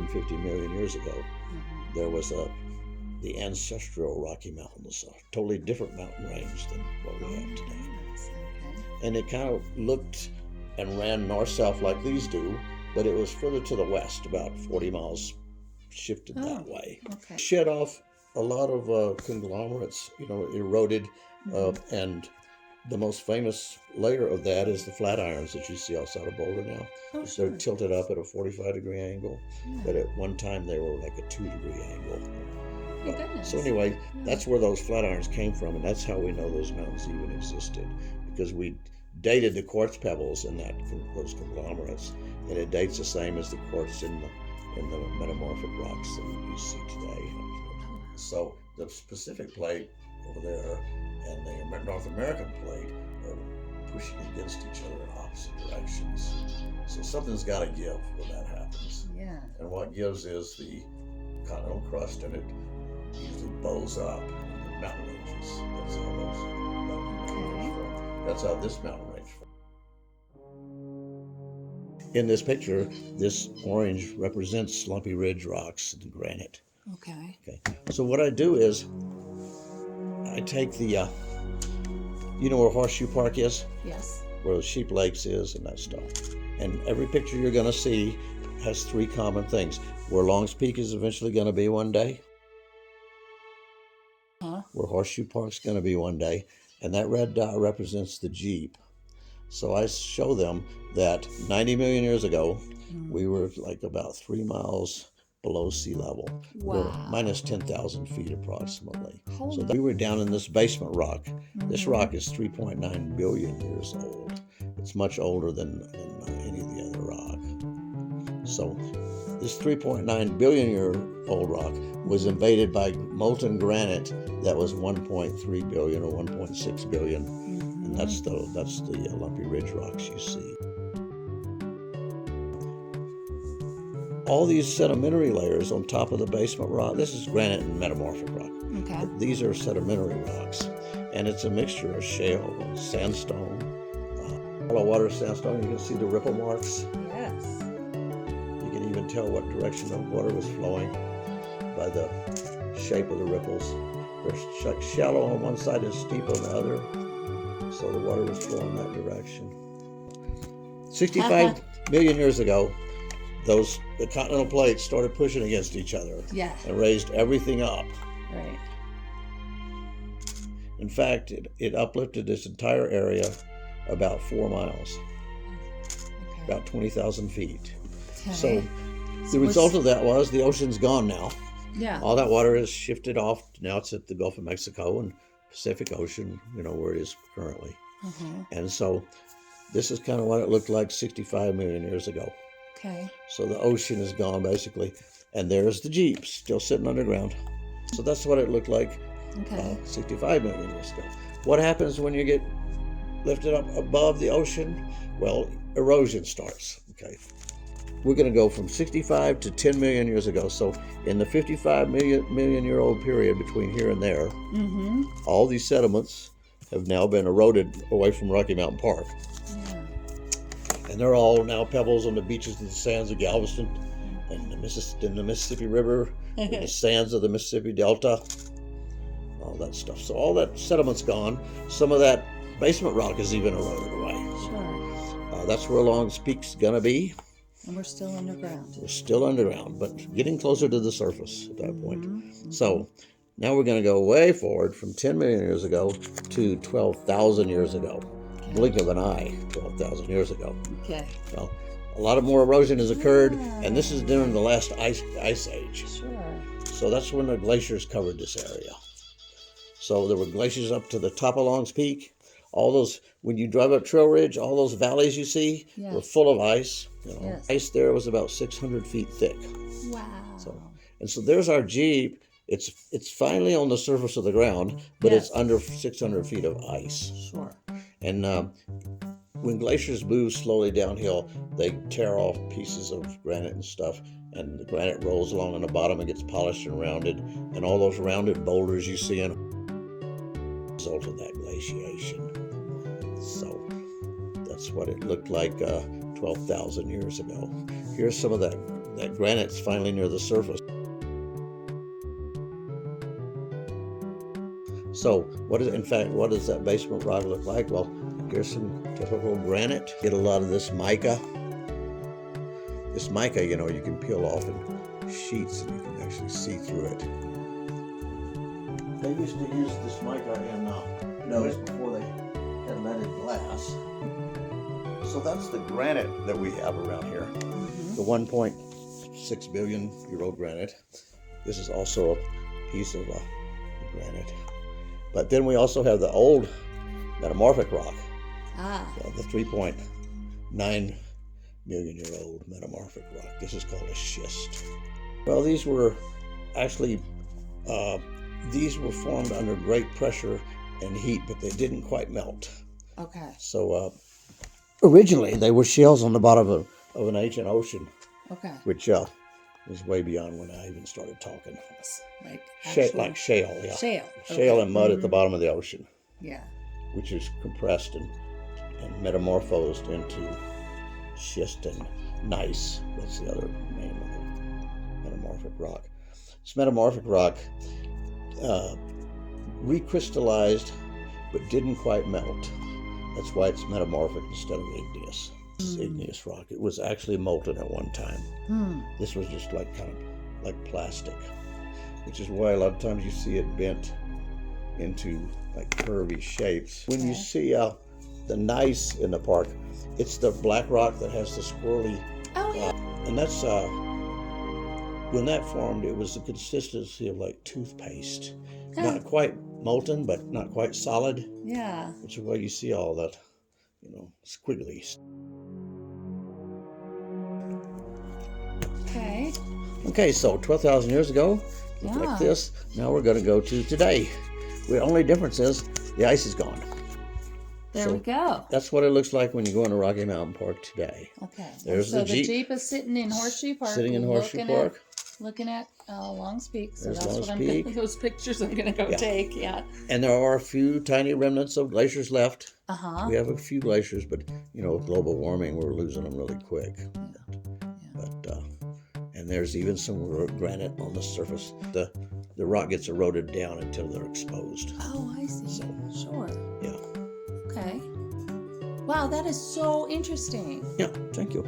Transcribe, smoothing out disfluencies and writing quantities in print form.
150 million years ago, there was the ancestral Rocky Mountains, a totally different mountain range than what we have today. And it kind of looked and ran north-south like these do, but it was further to the west, about 40 miles shifted that way. Shed off a lot of conglomerates, eroded, and the most famous layer of that is the flat irons that you see outside of Boulder now. They're tilted up at a 45-degree angle, but at one time they were like a 2-degree angle. So anyway, that's where those flat irons came from, and that's how we know those mountains even existed, because we dated the quartz pebbles in those conglomerates, and it dates the same as the quartz in the metamorphic rocks that you see today. So the Pacific plate over there and the North American plate are pushing against each other in opposite directions. So something's got to give when that happens. Yeah. And what gives is the continental crust, and it usually bows up in the mountain ranges. That's how those mountain ranges form. That's how this mountain range forms. In this picture, this orange represents slumpy ridge rocks and granite. Okay. So what I do is I take the, you know where Horseshoe Park is? Yes. Where the Sheep Lakes is and that stuff. And every picture you're going to see has 3 common things. Where Long's Peak is eventually going to be one day. Where Horseshoe Park's going to be one day. And that red dot represents the Jeep. So I show them that 90 million years ago, we were like about 3 miles below sea level. Wow. We're minus 10,000 feet approximately. So we were down in this basement rock. This rock is 3.9 billion years old. It's much older than any of the other rock. So this 3.9 billion year old rock was invaded by molten granite that was 1.3 billion or 1.6 billion. And that's the lumpy ridge rocks you see. All these sedimentary layers on top of the basement rock, this is granite and metamorphic rock. Okay. These are sedimentary rocks, and it's a mixture of shale, sandstone, shallow water sandstone. You can see the ripple marks. Yes. You can even tell what direction the water was flowing by the shape of the ripples. They're shallow on one side and steep on the other, so the water was flowing that direction. 65 million years ago, the continental plates started pushing against each other and raised everything up. Right. In fact, it uplifted this entire area about 4 miles, about 20,000 feet. So the result of that was the ocean's gone now. Yeah. All that water is shifted off. Now it's at the Gulf of Mexico and Pacific Ocean, where it is currently. And so this is kind of what it looked like 65 million years ago. Okay. So the ocean is gone basically, and there's the Jeep still sitting underground. So that's what it looked like 65 million years ago. What happens when you get lifted up above the ocean? Well, erosion starts. Okay. We're going to go from 65 to 10 million years ago. So in the 55 million year old period between here and there, all these sediments have now been eroded away from Rocky Mountain Park. And they're all now pebbles on the beaches and the sands of Galveston and the Mississippi River, and the sands of the Mississippi Delta, all that stuff. So all that sediment's gone. Some of that basement rock is even eroded away. Sure. That's where Long's Peak's gonna be. And we're still underground. We're still underground, but getting closer to the surface at that point. So now we're gonna go way forward from 10 million years ago to 12,000 years ago. Blink of an eye, 12,000 years ago. Okay. Well, a lot of more erosion has occurred, and this is during the last ice age. Sure. So that's when the glaciers covered this area. So there were glaciers up to the top of Long's Peak. All those, when you drive up Trail Ridge, all those valleys you see were full of ice. Ice there was about 600 feet thick. Wow. So there's our Jeep. It's finally on the surface of the ground, but it's under 600 feet of ice. Sure. And when glaciers move slowly downhill, they tear off pieces of granite and stuff, and the granite rolls along on the bottom and gets polished and rounded, and all those rounded boulders you see in result of that glaciation. So that's what it looked like 12,000 years ago. Here's some of that that granite's finally near the surface. So what does that basement rock look like? Well, here's some typical granite. Get a lot of this mica. This mica, you know, you can peel off in sheets and you can actually see through it. They used to use this mica in nose before they had leaded glass. So that's the granite that we have around here. The 1.6 billion year old granite. This is also a piece of granite. But then we also have the old metamorphic rock. The 3.9 million year old metamorphic rock. This is called a schist. Well, these were actually formed under great pressure and heat, but they didn't quite melt. Okay. So originally they were shells on the bottom of an ancient ocean. Okay. Which was way beyond when I even started talking. Like shale, yeah. Shale. Shale and mud at the bottom of the ocean. Yeah. Which is compressed and metamorphosed into schist and gneiss. That's the other name of the metamorphic rock. This metamorphic rock recrystallized but didn't quite melt. That's why it's metamorphic instead of igneous. This is igneous rock. It was actually molten at one time. This was just like kind of like plastic, which is why a lot of times you see it bent into like curvy shapes. When you see the gneiss in the park, it's the black rock that has the squirrely. Oh yeah. And that's when that formed, it was the consistency of like toothpaste. Not quite molten, but not quite solid. Yeah. Which is why you see all that, you know, squigglies. Okay, so 12,000 years ago, looked like this. Now we're going to go to today. The only difference is the ice is gone. There we go. That's what it looks like when you go into Rocky Mountain Park today. Okay. There's so the Jeep. The Jeep is sitting in Horseshoe Park. Sitting in Horseshoe Park. Looking at Long's Peak. So There's that's Long's what Peak. those pictures I'm going to go take. Yeah. And there are a few tiny remnants of glaciers left. Uh-huh. We have a few glaciers, but, you know, with global warming, we're losing them really quick. But and there's even some granite on the surface. The rock gets eroded down until they're exposed. Oh, I see. Sure. Yeah. Okay. Wow, that is so interesting. Yeah, thank you.